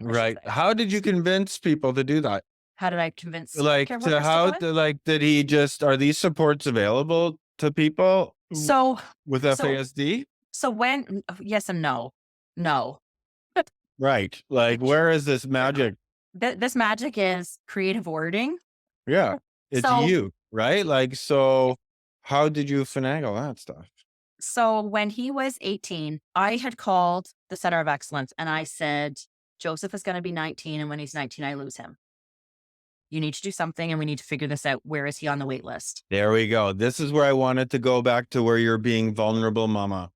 I should Right. say. How did you convince people to do that? How did I convince Like, healthcare to workers to go how in? to like, did he just are these supports available to people So, with so, FASD? so when, yes and no, no. Right. Like, Which where is this magic? this magic is creative wording. Yeah. It's So, you, right? Like, so how did you finagle that stuff? so when he was 18, I had called the Center of Excellence and I said, Joseph is going to be 19. And when he's 19, I lose him. You need to do something and we need to figure this out. Where is he on the wait list? There we go. This is where I wanted to go back to where you're being vulnerable, mama.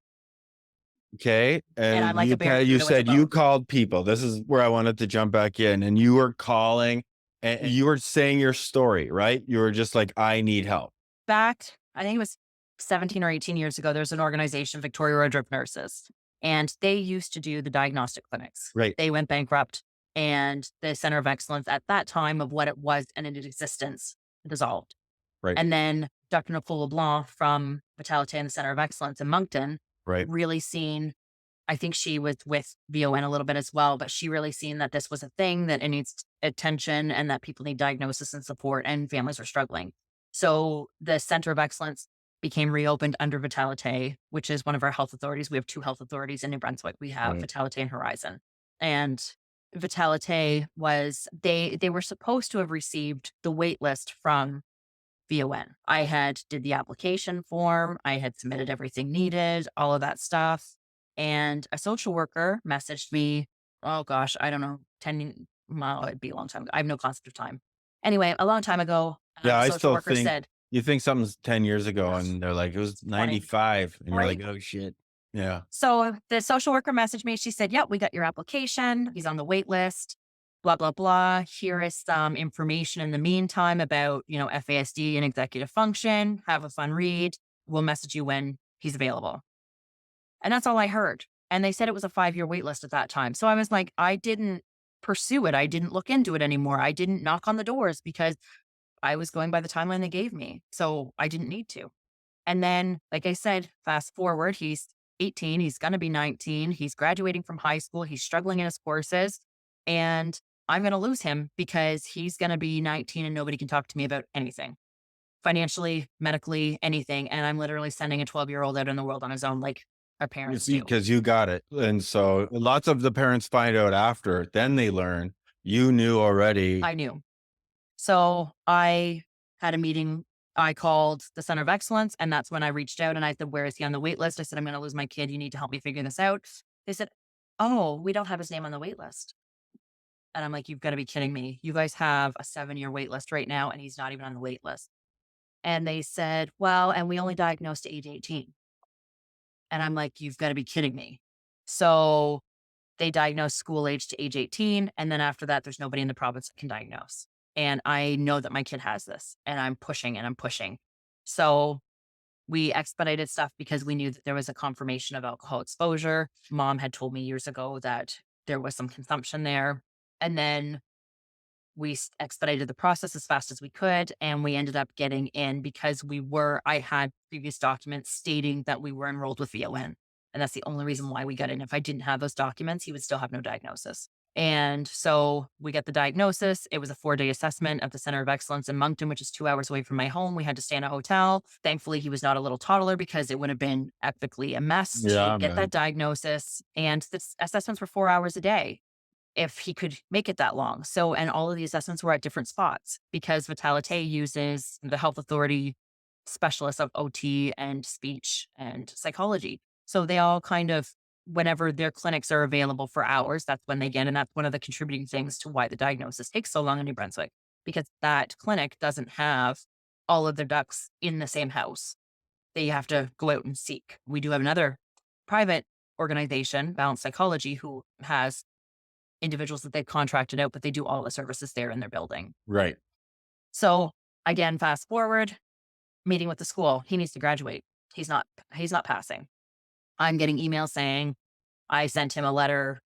Okay. And And I'm like a you barracuda with a said you boat. called people. This is where I wanted to jump back in. And you were calling and you were saying your story, right? You were just like, I need help. Back, I think it was 17 or 18 years ago, there's an organization, Victoria Road Drip Nurses, and they used to do the diagnostic clinics. Right. They went bankrupt, and the Center of Excellence at that time of what it was and in its existence dissolved. Right. And then Dr. Nicole LeBlanc from Vitality and the Center of Excellence in Moncton Right. really seen, I think she was with VON a little bit as well, but she really seen that this was a thing, that it needs attention and that people need diagnosis and support and families are struggling. So the Center of Excellence became reopened under Vitalite, which is one of our health authorities. We have two health authorities in New Brunswick. We have Right. Vitalite and Horizon. And Vitalite was, they were supposed to have received the wait list from VON. I had did the application form. I had submitted everything needed, all of that stuff. And a social worker messaged me, oh gosh, I don't know, 10, well, it'd be a long time ago. I have no concept of time. Anyway, a long time ago, Yeah. the I social still worker think said, you think something's 10 years ago and they're like, it was 20, 95. And you're right? like, oh shit. Yeah. So the social worker messaged me. She said, "Yep, we got your application. He's on the wait list. Blah blah blah. Here is some information in the meantime about FASD and executive function. Have a fun read. We'll message you when he's available." And that's all I heard. And they said it was a 5-year wait list at that time. So I was like, I didn't pursue it. I didn't look into it anymore. I didn't knock on the doors because I was going by the timeline they gave me. So I didn't need to. And then, like I said, fast forward, he's 18, he's going to be 19, he's graduating from high school, he's struggling in his courses, and I'm going to lose him because he's going to be 19 and nobody can talk to me about anything financially, medically, anything. And I'm literally sending a 12-year-old out in the world on his own, like our parents do. Because you got it. And so lots of the parents find out after, then they learn you knew already. I knew. So I had a meeting. I called the Center of Excellence, and that's when I reached out and I said, "Where is he on the wait list?" I said, "I'm going to lose my kid. You need to help me figure this out." They said, "Oh, we don't have his name on the wait list." And I'm like, "You've got to be kidding me. You guys have a 7-year wait list right now, and he's not even on the wait list." And they said, "Well, and we only diagnosed to age 18." And I'm like, "You've got to be kidding me." So they diagnose school age to age 18. And then after that, there's nobody in the province that can diagnose. And I know that my kid has this and I'm pushing and I'm pushing. So we expedited stuff because we knew that there was a confirmation of alcohol exposure. Mom had told me years ago that there was some consumption there. And then expedited the process as fast as we could. And we ended up getting in because I had previous documents stating that we were enrolled with VON. And that's the only reason why we got in. If I didn't have those documents, he would still have no diagnosis. And so we got the diagnosis. It was a 4-day assessment at the Center of Excellence in Moncton, which is 2 hours away from my home. We had to stay in a hotel. Thankfully, he was not a little toddler because it would have been epically a mess to Yeah, get that man. diagnosis. And the assessments were 4 hours a day if he could make it that long. So, and all of the assessments were at different spots because Vitalite uses the health authority specialists of OT and speech and psychology. So they all kind of, whenever their clinics are available for hours, that's when they get. And that's one of the contributing things to why the diagnosis takes so long in New Brunswick, because that clinic doesn't have all of their ducks in the same house. They have to go out and seek. We do have another private organization, Balanced Psychology, who has individuals that they've contracted out, but they do all the services there in their building. Right. So again, fast forward, meeting with the school. He needs to graduate. He's not passing. I'm getting emails saying I sent him a letter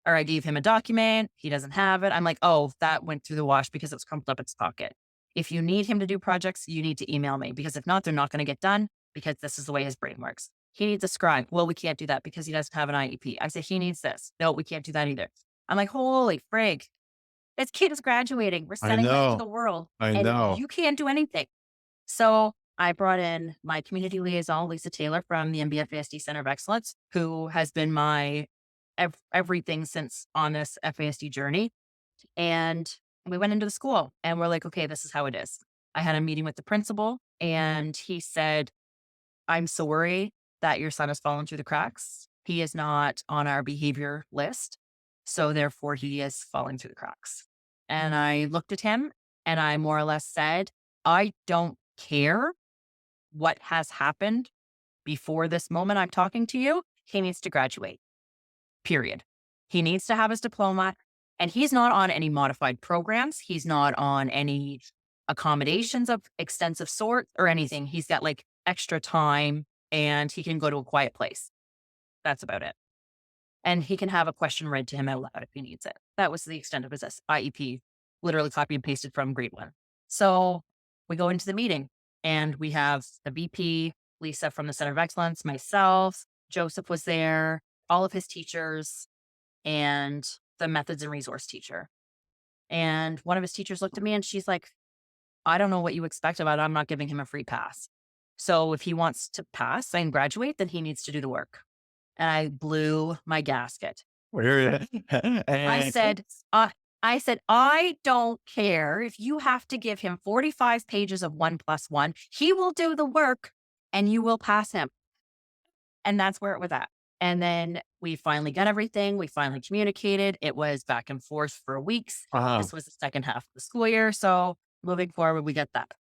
or I gave him a document. He doesn't have it. I'm like, oh, that went through the wash because it was crumpled up in his pocket. If you need him to do projects, you need to email me because if not, they're not going to get done because this is the way his brain works. He needs a scribe. Well, we can't do that because he doesn't have an IEP. I said, he needs this. No, we can't do that either. I'm like, holy frig, this kid is graduating. We're I sending him out into know. the world I and know. you can't do anything. So I brought in my community liaison, Lisa Taylor from the MBF FASD Center of Excellence, who has been my everything since on this FASD journey. And we went into the school and we're like, okay, this is how it is. I had a meeting with the principal and he said, I'm sorry that your son has fallen through the cracks. He is not on our behavior list. So therefore, he is falling through the cracks. And I looked at him and I more or less said, I don't care what has happened before this moment I'm talking to you. He needs to graduate, period. He needs to have his diploma. And he's not on any modified programs. He's not on any accommodations of extensive sort or anything. He's got like extra time and he can go to a quiet place. That's about it. And he can have a question read to him out loud if he needs it. That was the extent of his IEP, literally copy and pasted from grade one. So we go into the meeting and we have the VP, Lisa from the Center of Excellence, myself, Joseph was there, all of his teachers, and the methods and resource teacher. And one of his teachers looked at me and she's like, I don't know what you expect about it. I'm not giving him a free pass. So if he wants to pass and graduate, then he needs to do the work. And I blew my gasket. Where I and said, uh, I said, I don't care if you have to give him 45 pages of 1+1. He will do the work and you will pass him. And that's where it was at. And then we finally got everything. We finally communicated. It was back and forth for weeks. uh-huh. This was the second half of the school year. So moving forward, we get that.